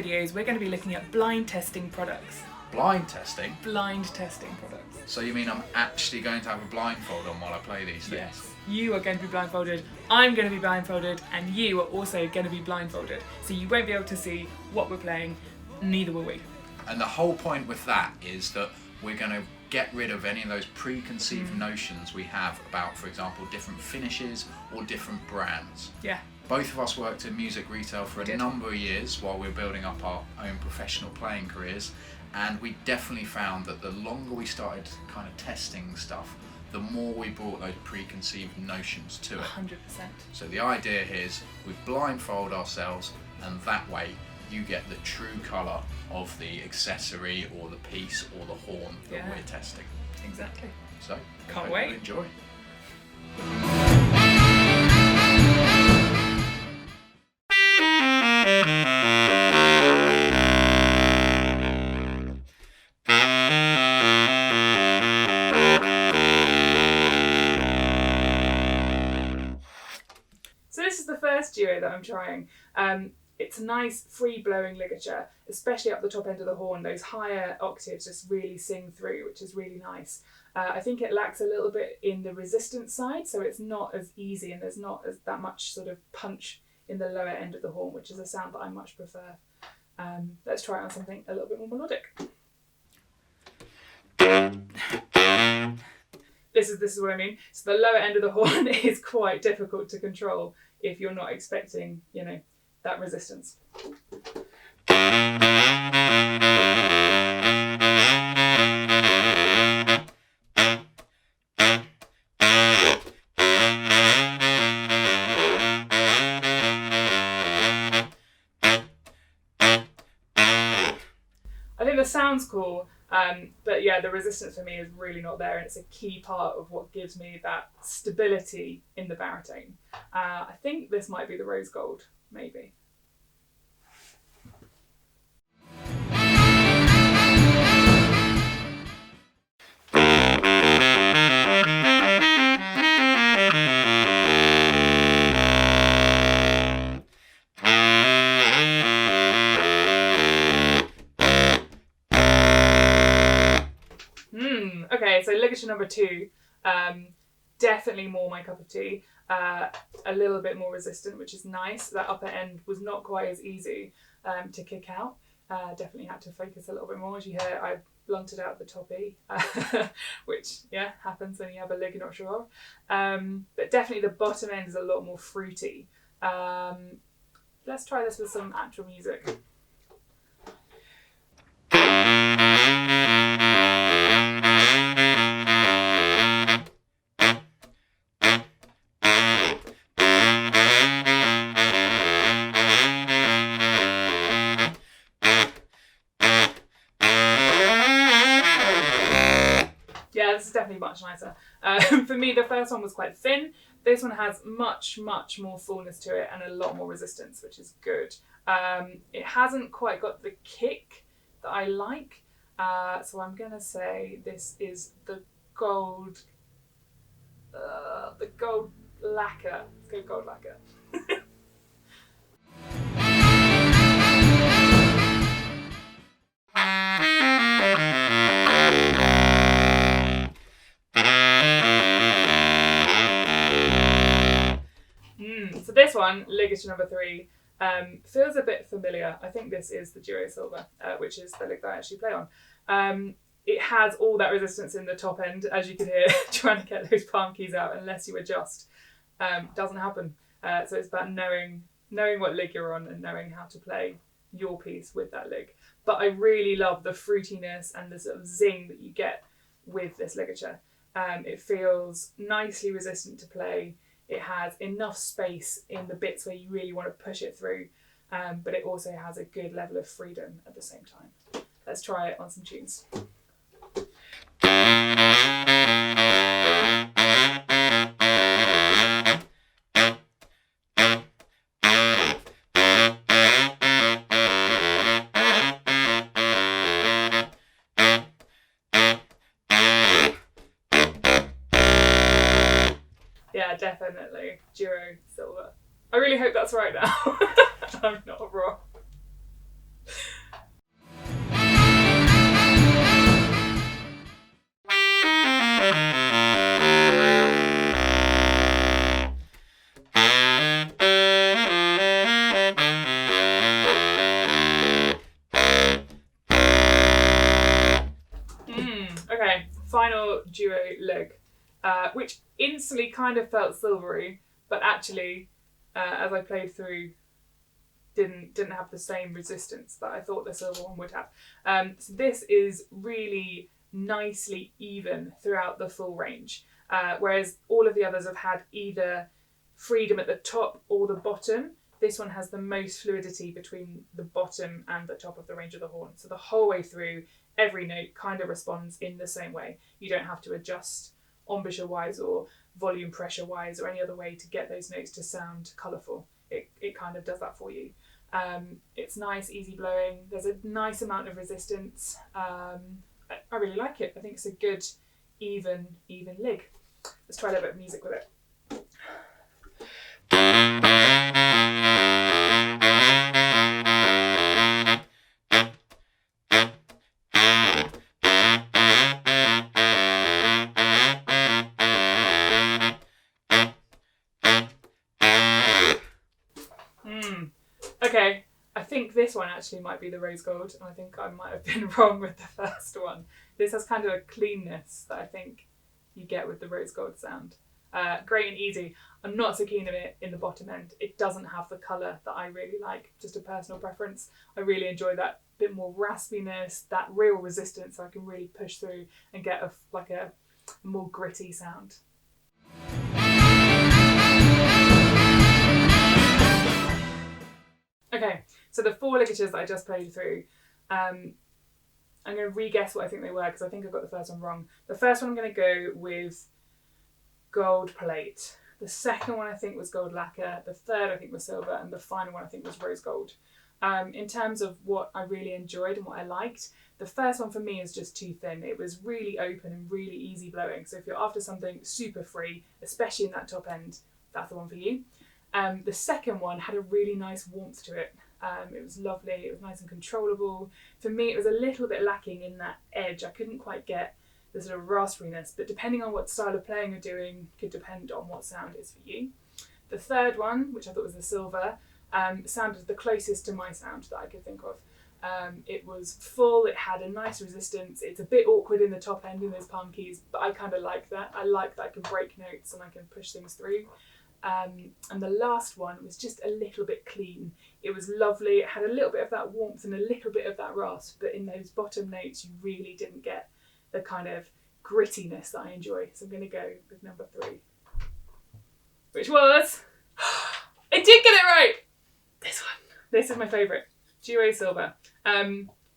videos we're going to be looking at blind testing products. Blind testing? Blind testing products. So you mean I'm actually going to have a blindfold on while I play these things? Yes. You are going to be blindfolded, I'm going to be blindfolded, and you are also going to be blindfolded. So you won't be able to see what we're playing, neither will we. And the whole point with that is that we're going to get rid of any of those preconceived notions we have about, for example, different finishes or different brands. Yeah. Both of us worked in music retail for a number of years while we were building up our own professional playing careers, and we definitely found that the longer we started kind of testing stuff, the more we brought those preconceived notions to it. 100%. So the idea here is we blindfold ourselves, and that way you get the true colour of the accessory or the piece or the horn that we're testing. Exactly. So, can't wait. Enjoy. So this is the first duo that I'm trying. It's a nice free-blowing ligature, especially up the top end of the horn. Those higher octaves just really sing through, which is really nice. I think it lacks a little bit in the resistance side, so it's not as easy and there's not that much sort of punch in the lower end of the horn, which is a sound that I much prefer. Let's try it on something a little bit more melodic. This is what I mean. So the lower end of the horn is quite difficult to control if you're not expecting, that resistance. I think the sound's cool, but yeah, the resistance for me is really not there, and it's a key part of what gives me that stability in the baritone. I think this might be the rose gold, maybe. Okay, so ligature number 2, definitely more my cup of tea. A little bit more resistant, which is nice. That upper end was not quite as easy to kick out. Definitely had to focus a little bit more. As you hear, I blunted out the top E, which happens when you have a lig you're not sure of. But definitely the bottom end is a lot more fruity. Let's try this with some actual music. Yeah, this is definitely much nicer. For me, the first one was quite thin. This one has much, much more fullness to it and a lot more resistance, which is good. It hasn't quite got the kick that I like. So I'm going to say this is the gold lacquer. Let's go gold lacquer. So this one, ligature number 3, feels a bit familiar. I think this is the Duo Silver, which is the lig that I actually play on. It has all that resistance in the top end, as you can hear, trying to get those palm keys out unless you adjust. Doesn't happen. So it's about knowing what lig you're on and knowing how to play your piece with that lig. But I really love the fruitiness and the sort of zing that you get with this ligature. It feels nicely resistant to play. It has enough space in the bits where you really want to push it through, but it also has a good level of freedom at the same time. Let's try it on some tunes. Yeah, definitely. Duo Silver. I really hope that's right now. I'm not wrong. for Duo Lig, which instantly kind of felt silvery, but actually, as I played through, didn't have the same resistance that I thought the silver one would have. So this is really nicely even throughout the full range, whereas all of the others have had either freedom at the top or the bottom. This one has the most fluidity between the bottom and the top of the range of the horn. So the whole way through, every note kind of responds in the same way. You don't have to adjust embouchure wise or volume pressure wise or any other way to get those notes to sound colourful. It kind of does that for you. It's nice, easy blowing. There's a nice amount of resistance. I really like it. I think it's a good, even lig. Let's try a little bit of music with it. Okay, I think this one actually might be the rose gold, and I think I might have been wrong with the first one. This has kind of a cleanness that I think you get with the rose gold sound. Great and easy. I'm not so keen on it in the bottom end. It doesn't have the colour that I really like, just a personal preference. I really enjoy that bit more raspiness, that real resistance, so I can really push through and get a more gritty sound. Okay, so the 4 ligatures that I just played through, I'm going to re-guess what I think they were because I think I got the first one wrong. The first one I'm going to go with gold plate. The second one I think was gold lacquer. The third I think was silver, and the final one I think was rose gold. In terms of what I really enjoyed and what I liked, the first one for me is just too thin. It was really open and really easy blowing. So if you're after something super free, especially in that top end, that's the one for you. The second one had a really nice warmth to it. It was lovely, it was nice and controllable. For me, it was a little bit lacking in that edge. I couldn't quite get the sort of raspiness, but depending on what style of playing you're doing could depend on what sound is for you. The third one, which I thought was the silver, sounded the closest to my sound that I could think of. It was full, it had a nice resistance. It's a bit awkward in the top end in those palm keys, but I kind of like that. I like that I can break notes and I can push things through. And the last one was just a little bit clean. It was lovely. It had a little bit of that warmth and a little bit of that rasp, but in those bottom notes, you really didn't get the kind of grittiness that I enjoy. So I'm going to go with number 3, which was, I did get it right. This one. This is my favourite, Duo Silver.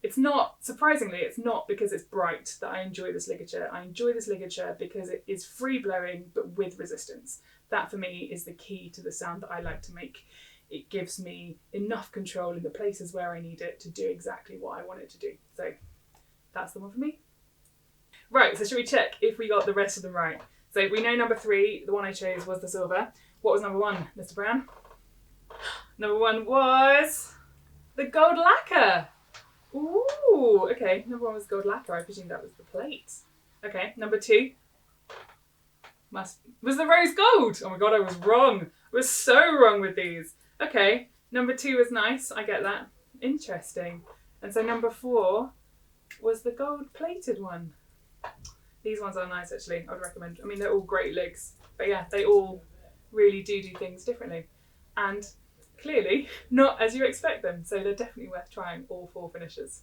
It's not, surprisingly, it's not because it's bright that I enjoy this ligature. I enjoy this ligature because it is free blowing, but with resistance. That for me is the key to the sound that I like to make. It gives me enough control in the places where I need it to do exactly what I want it to do. So that's the one for me. Right, so should we check if we got the rest of them right? So we know number 3, the one I chose, was the silver. What was number 1, Mr. Brown? Number 1 was the gold lacquer. Ooh, okay, number 1 was gold lacquer. I presume that was the plate. Okay, number 2 was the rose gold. Oh my god, I was wrong. I was so wrong with these. Okay, number 2 was nice. I get that. Interesting. And so number 4 was the gold plated one. These ones are nice actually. I would recommend. I mean, they're all great ligs, but yeah, they all really do things differently, and clearly not as you expect them. So they're definitely worth trying all 4 finishes.